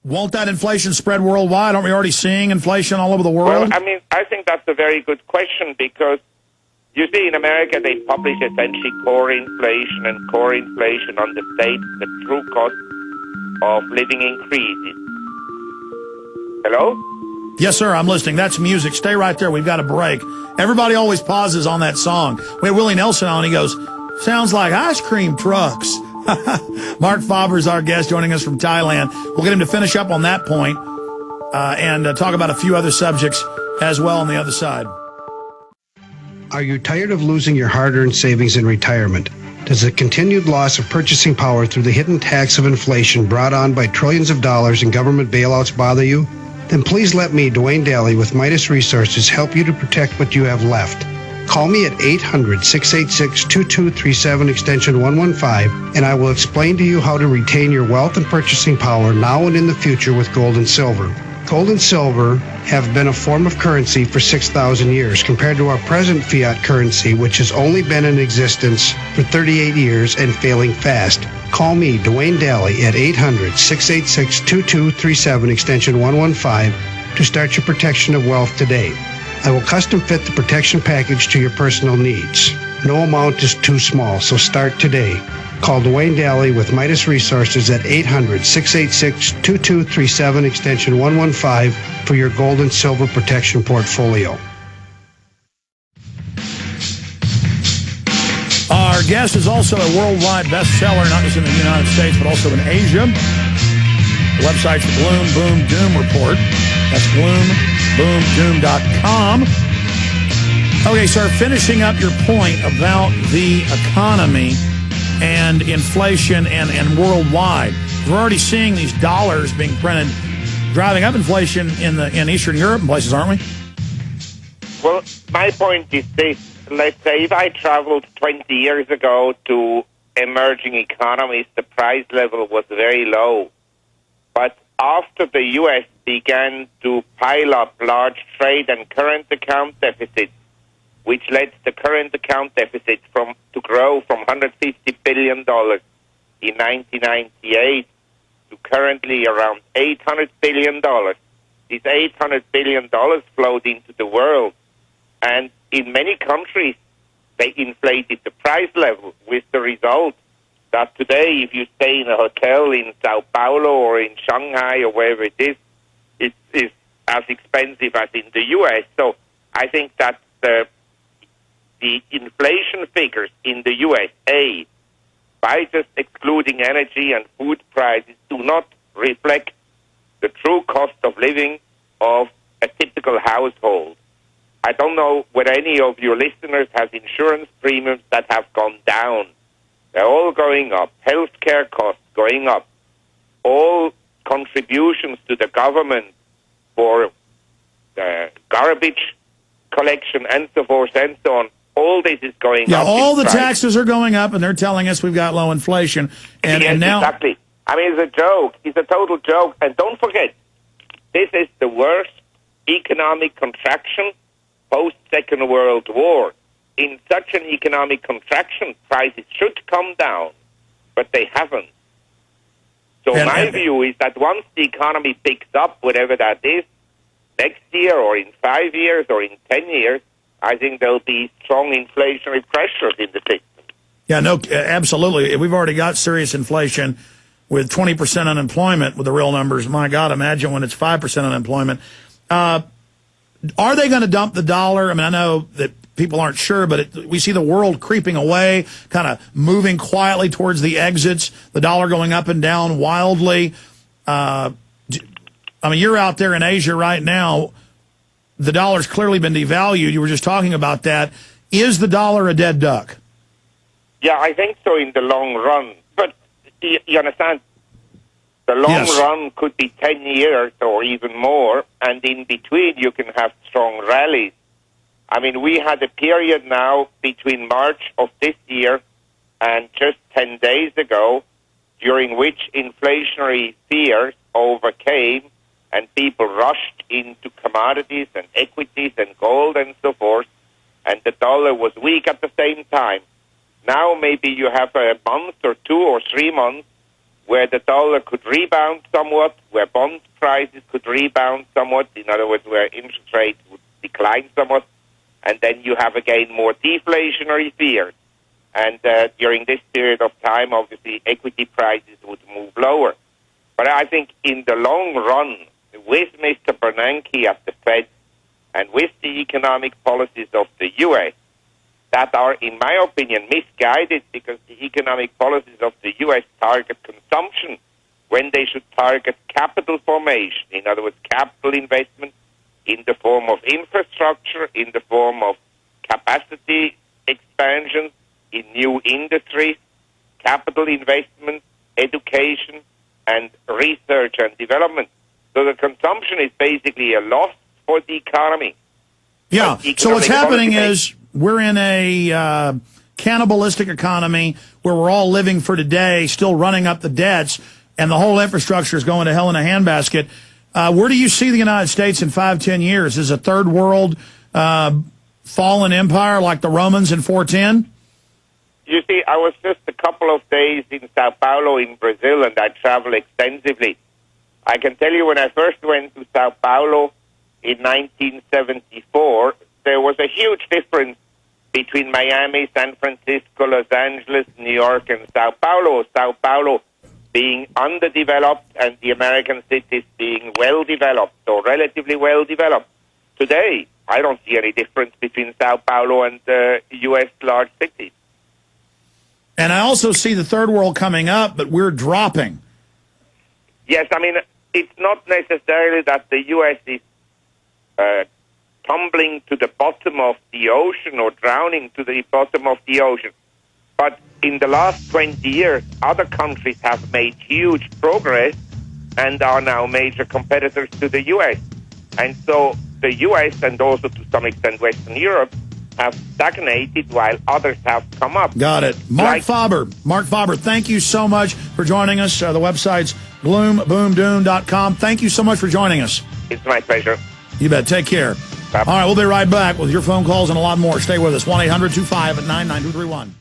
Won't that inflation spread worldwide? Aren't we already seeing inflation all over the world? Well, I mean, I think that's a very good question because, you see, in America, they publish essentially core inflation, and core inflation understates the true cost of living increases. Hello? Yes, sir, I'm listening. That's music. Stay right there. We've got a break. Everybody always pauses on that song. We had Willie Nelson on. He goes, sounds like ice cream trucks. Marc Faber is our guest, joining us from Thailand. We'll get him to finish up on that point, and talk about a few other subjects as well on the other side. Are you tired of losing your hard-earned savings in retirement? Does the continued loss of purchasing power through the hidden tax of inflation brought on by trillions of dollars in government bailouts bother you? Then please let me, Dwayne Daly with Midas Resources, help you to protect what you have left. Call me at 800-686-2237 extension 115, and I will explain to you how to retain your wealth and purchasing power now and in the future with gold and silver. Gold and silver have been a form of currency for 6,000 years compared to our present fiat currency, which has only been in existence for 38 years and failing fast. Call me, Dwayne Daly, at 800-686-2237 extension 115 to start your protection of wealth today. I will custom fit the protection package to your personal needs. No amount is too small, so start today. Call Dwayne Daly with Midas Resources at 800-686-2237 extension 115 for your gold and silver protection portfolio. Our guest is also a worldwide bestseller, not just in the United States, but also in Asia. The website's the Gloom Boom Doom Report. That's gloomboomdoom.com. Okay, sir, finishing up your point about the economy and inflation and worldwide. We're already seeing these dollars being printed, driving up inflation in Eastern Europe and places, aren't we? Well, my point is this. Let's say if I traveled 20 years ago to emerging economies, the price level was very low. But after the U.S. began to pile up large trade and current account deficits, which led the current account deficit to grow from $150 billion in 1998 to currently around $800 billion. These $800 billion flowed into the world, and in many countries, they inflated the price level, with the result that today, if you stay in a hotel in Sao Paulo or in Shanghai or wherever it is as expensive as in the U.S. So I think that the inflation figures in the USA, by just excluding energy and food prices, do not reflect the true cost of living of a typical household. I don't know whether any of your listeners has insurance premiums that have gone down. They're all going up. Healthcare costs going up. All contributions to the government for garbage collection and so forth and so on. All this is going up. Yeah, all the taxes are going up, and they're telling us we've got low inflation. Yes, and now, exactly. I mean, it's a joke. It's a total joke. And don't forget, this is the worst economic contraction post-Second World War. In such an economic contraction, prices should come down, but they haven't. So my view is that once the economy picks up, whatever that is, next year or in 5 years or in 10 years, I think there'll be strong inflationary pressures in the system. Yeah, no, absolutely. We've already got serious inflation with 20% unemployment with the real numbers. My God, imagine when it's 5% unemployment. Are they going to dump the dollar? I mean, I know that people aren't sure, but we see the world creeping away, kind of moving quietly towards the exits, the dollar going up and down wildly. I mean, you're out there in Asia right now. The dollar's clearly been devalued. You were just talking about that. Is the dollar a dead duck? Yeah, I think so in the long run. But you understand, the long run could be 10 years or even more, and in between you can have strong rallies. I mean, we had a period now between March of this year and just 10 days ago during which inflationary fears overcame and people rushed into commodities and equities and gold and so forth, and the dollar was weak at the same time. Now maybe you have a month or 2 or 3 months where the dollar could rebound somewhat, where bond prices could rebound somewhat, in other words, where interest rates would decline somewhat, and then you have again more deflationary fears. And during this period of time, obviously, equity prices would move lower. But I think in the long run, with Mr. Bernanke at the Fed and with the economic policies of the U.S., that are, in my opinion, misguided, because the economic policies of the U.S. target consumption when they should target capital formation. In other words, capital investment in the form of infrastructure, in the form of capacity expansion, in new industries, capital investment, education, and research and development. So the consumption is basically a loss for the economy. Yeah, so what's happening is we're in a cannibalistic economy where we're all living for today, still running up the debts, and the whole infrastructure is going to hell in a handbasket. Where do you see the United States in 5-10 years? Is a third world fallen empire like the Romans in 410? You see, I was just a couple of days in Sao Paulo in Brazil, and I travel extensively. I can tell you when I first went to Sao Paulo in 1974, there was a huge difference between Miami, San Francisco, Los Angeles, New York, and Sao Paulo. Sao Paulo being underdeveloped and the American cities being well-developed or relatively well-developed. Today, I don't see any difference between Sao Paulo and U.S. large cities. And I also see the third world coming up, but we're dropping. Yes, I mean, it's not necessarily that the U.S. is tumbling to the bottom of the ocean or drowning to the bottom of the ocean. But in the last 20 years, other countries have made huge progress and are now major competitors to the U.S. And so the U.S. and also to some extent Western Europe have stagnated while others have come up. Got it. Marc Faber, thank you so much for joining us. The website's gloomboomdoom.com. Thank you so much for joining us. It's my pleasure. You bet. Take care. Bye. All right, we'll be right back with your phone calls and a lot more. Stay with us. 1-800-259-9231.